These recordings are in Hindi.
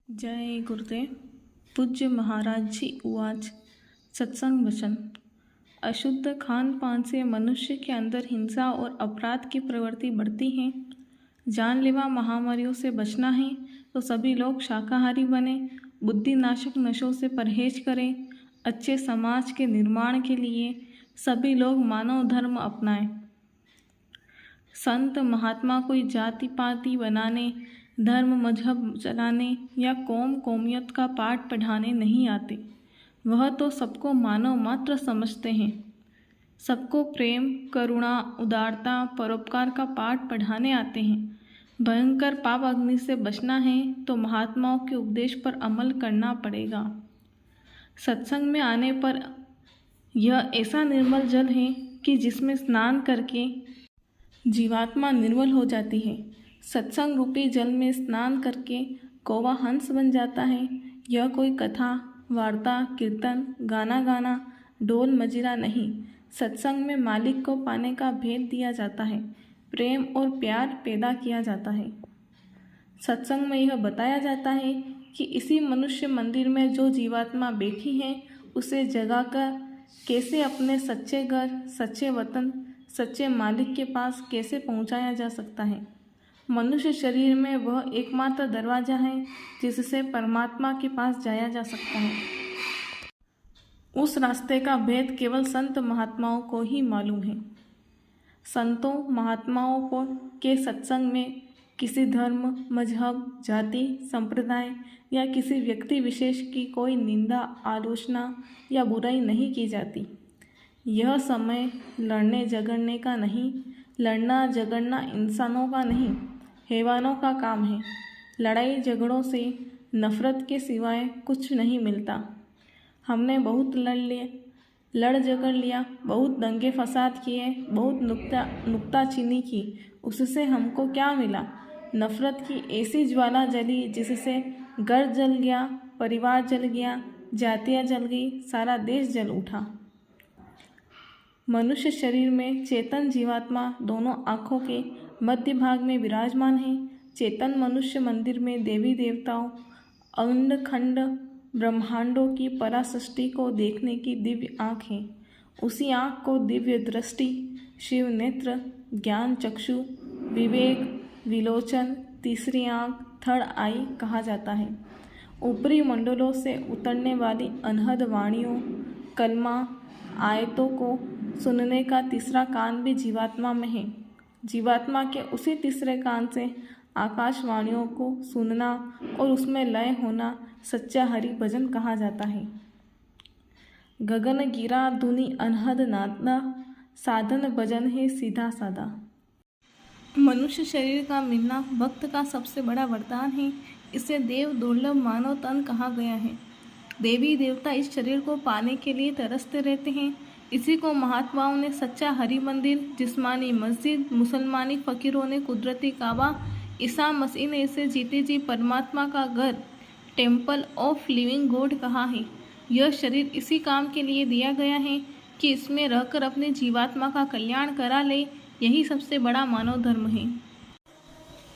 जय गुरुदेव। पूज्य महाराज जी उवाच। सत्संग वचन। अशुद्ध खान पान से मनुष्य के अंदर हिंसा और अपराध की प्रवृत्ति बढ़ती है। जानलेवा महामारियों से बचना है तो सभी लोग शाकाहारी बने, बुद्धिनाशक नशों से परहेज करें। अच्छे समाज के निर्माण के लिए सभी लोग मानव धर्म अपनाएं। संत महात्मा कोई जाति पाति बनाने, धर्म मजहब चलाने या कौमियत का पाठ पढ़ाने नहीं आते। वह तो सबको मानव मात्र समझते हैं। सबको प्रेम, करुणा, उदारता, परोपकार का पाठ पढ़ाने आते हैं। भयंकर पाप अग्नि से बचना है तो महात्माओं के उपदेश पर अमल करना पड़ेगा। सत्संग में आने पर यह ऐसा निर्मल जल है कि जिसमें स्नान करके जीवात्मा निर्मल हो जाती है। सत्संग रूपी जल में स्नान करके कौवा हंस बन जाता है। यह कोई कथा, वार्ता, कीर्तन, गाना, ढोल मजीरा नहीं। सत्संग में मालिक को पाने का भेद दिया जाता है। प्रेम और प्यार पैदा किया जाता है। सत्संग में यह बताया जाता है कि इसी मनुष्य मंदिर में जो जीवात्मा बैठी है उसे जगाकर कैसे अपने सच्चे घर, सच्चे वतन, सच्चे मालिक के पास कैसे पहुंचाया जा सकता है। मनुष्य शरीर में वह एकमात्र दरवाज़ा है जिससे परमात्मा के पास जाया जा सकता है। उस रास्ते का भेद केवल संत महात्माओं को ही मालूम है। संतों महात्माओं को के सत्संग में किसी धर्म, मजहब, जाति, संप्रदाय या किसी व्यक्ति विशेष की कोई निंदा, आलोचना या बुराई नहीं की जाती। यह समय लड़ने झगड़ने का नहीं। लड़ना झगड़ना इंसानों का नहीं, हैवानों का काम है। लड़ाई झगड़ों से नफरत के सिवाय कुछ नहीं मिलता। हमने बहुत लड़ झगड़ लिया, बहुत दंगे फसाद किए, बहुत नुक्ताचीनी की। उससे हमको क्या मिला? नफरत की ऐसी ज्वाला जली जिससे घर जल गया, परिवार जल गया, जातियाँ जल गई, सारा देश जल उठा। मनुष्य शरीर में चेतन जीवात्मा दोनों आँखों के मध्य भाग में विराजमान है। चेतन मनुष्य मंदिर में देवी देवताओं, अंड खंड ब्रह्मांडों की परासृष्टि को देखने की दिव्य आँख है। उसी आँख को दिव्य दृष्टि, शिव नेत्र, ज्ञान चक्षु, विवेक, विलोचन, तीसरी आँख, थर्ड आई कहा जाता है। ऊपरी मंडलों से उतरने वाली अनहद वाणियों, कलमा, आयतों को सुनने का तीसरा कान भी जीवात्मा में है। जीवात्मा के उसी तीसरे कान से आकाशवाणियों को सुनना और उसमें लय होना सच्चा हरि भजन कहा जाता है। गगन गिरा धुनि अनहद नादा, साधन भजन है सीधा साधा। मनुष्य शरीर का मिलना भक्त का सबसे बड़ा वरदान है। इसे देव दुर्लभ मानव तन कहा गया है। देवी देवता इस शरीर को पाने के लिए तरसते रहते हैं। इसी को महात्माओं ने सच्चा हरि मंदिर, जिस्मानी मस्जिद, मुसलमानी फकीरों ने कुदरती काबा, ईसा मसीह ने इसे जीते जी परमात्मा का घर, टेम्पल ऑफ लिविंग गॉड कहा है। यह शरीर इसी काम के लिए दिया गया है कि इसमें रहकर अपने जीवात्मा का कल्याण करा ले। यही सबसे बड़ा मानव धर्म है।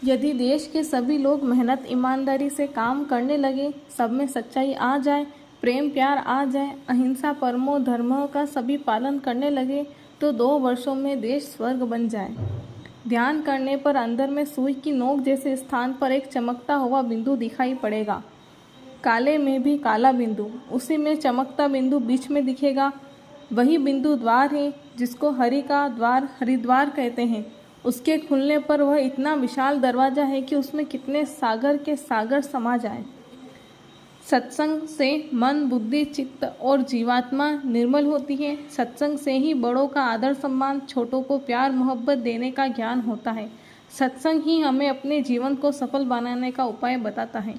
यदि देश के सभी लोग मेहनत ईमानदारी से काम करने लगे, सब में सच्चाई आ जाए, प्रेम प्यार आ जाए, अहिंसा परमो धर्मों का सभी पालन करने लगे तो 2 वर्षों में देश स्वर्ग बन जाए। ध्यान करने पर अंदर में सुई की नोक जैसे स्थान पर एक चमकता हुआ बिंदु दिखाई पड़ेगा। काले में भी काला बिंदु, उसी में चमकता बिंदु बीच में दिखेगा। वही बिंदु द्वार है जिसको हरि का द्वार, हरिद्वार कहते हैं। उसके खुलने पर वह इतना विशाल दरवाज़ा है कि उसमें कितने सागर के सागर समा जाए। सत्संग से मन, बुद्धि, चित्त और जीवात्मा निर्मल होती है। सत्संग से ही बड़ों का आदर सम्मान, छोटों को प्यार मोहब्बत देने का ज्ञान होता है। सत्संग ही हमें अपने जीवन को सफल बनाने का उपाय बताता है।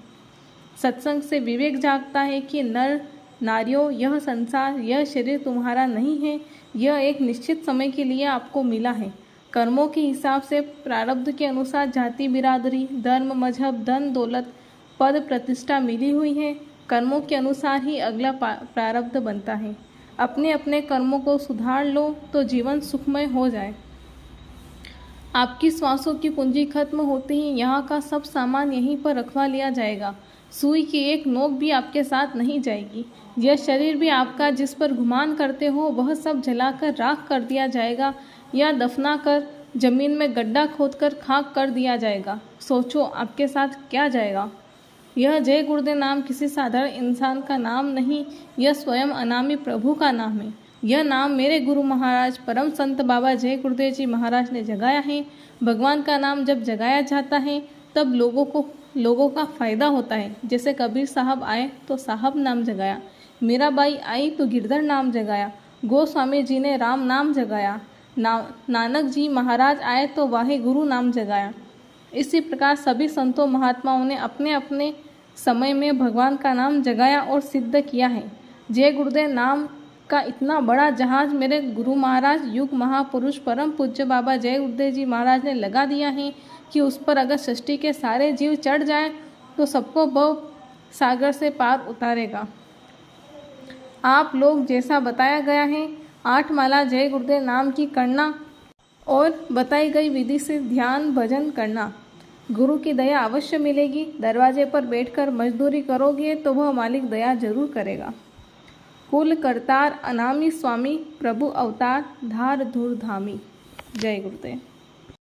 सत्संग से विवेक जागता है कि नर नारियों, यह संसार, यह शरीर तुम्हारा नहीं है। यह एक निश्चित समय के लिए आपको मिला है। कर्मों के हिसाब से प्रारब्ध के अनुसार जाति बिरादरी, धर्म, मजहब, धन दौलत, पद प्रतिष्ठा मिली हुई है। कर्मों के अनुसार ही अगला प्रारब्ध बनता है। अपने अपने कर्मों को सुधार लो तो जीवन सुखमय हो जाए। आपकी श्वासों की पूंजी खत्म होते ही यहाँ का सब सामान यहीं पर रखवा लिया जाएगा। सुई की एक नोक भी आपके साथ नहीं जाएगी। यह शरीर भी आपका जिस पर गुमान करते हो वह सब जलाकर राख कर दिया जाएगा या दफना कर जमीन में गड्ढा खोदकर खाक कर दिया जाएगा। सोचो आपके साथ क्या जाएगा। यह जय गुरुदेव नाम किसी साधारण इंसान का नाम नहीं, यह स्वयं अनामी प्रभु का नाम है। यह नाम मेरे गुरु महाराज परम संत बाबा जय गुरुदेव जी महाराज ने जगाया है। भगवान का नाम जब जगाया जाता है तब लोगों का फ़ायदा होता है। जैसे कबीर साहब आए तो साहब नाम जगाया, मीराबाई आई तो गिरधर नाम जगाया, गोस्वामी जी ने राम नाम जगाया, नानक जी महाराज आए तो वाहे गुरु नाम जगाया। इसी प्रकार सभी संतों महात्माओं ने अपने अपने समय में भगवान का नाम जगाया और सिद्ध किया है। जय गुरुदेव नाम का इतना बड़ा जहाज मेरे गुरु महाराज युग महापुरुष परम पूज्य बाबा जय गुरुदेव जी महाराज ने लगा दिया है कि उस पर अगर सृष्टि के सारे जीव चढ़ जाएं तो सबको भव सागर से पार उतारेगा। आप लोग जैसा बताया गया है 8 माला जय गुरुदेव नाम की करना और बताई गई विधि से ध्यान भजन करना। गुरु की दया अवश्य मिलेगी। दरवाजे पर बैठकर मजदूरी करोगे तो वह मालिक दया जरूर करेगा। कुल करतार अनामी स्वामी प्रभु अवतार धार धूर धामी। जय गुरुदेव।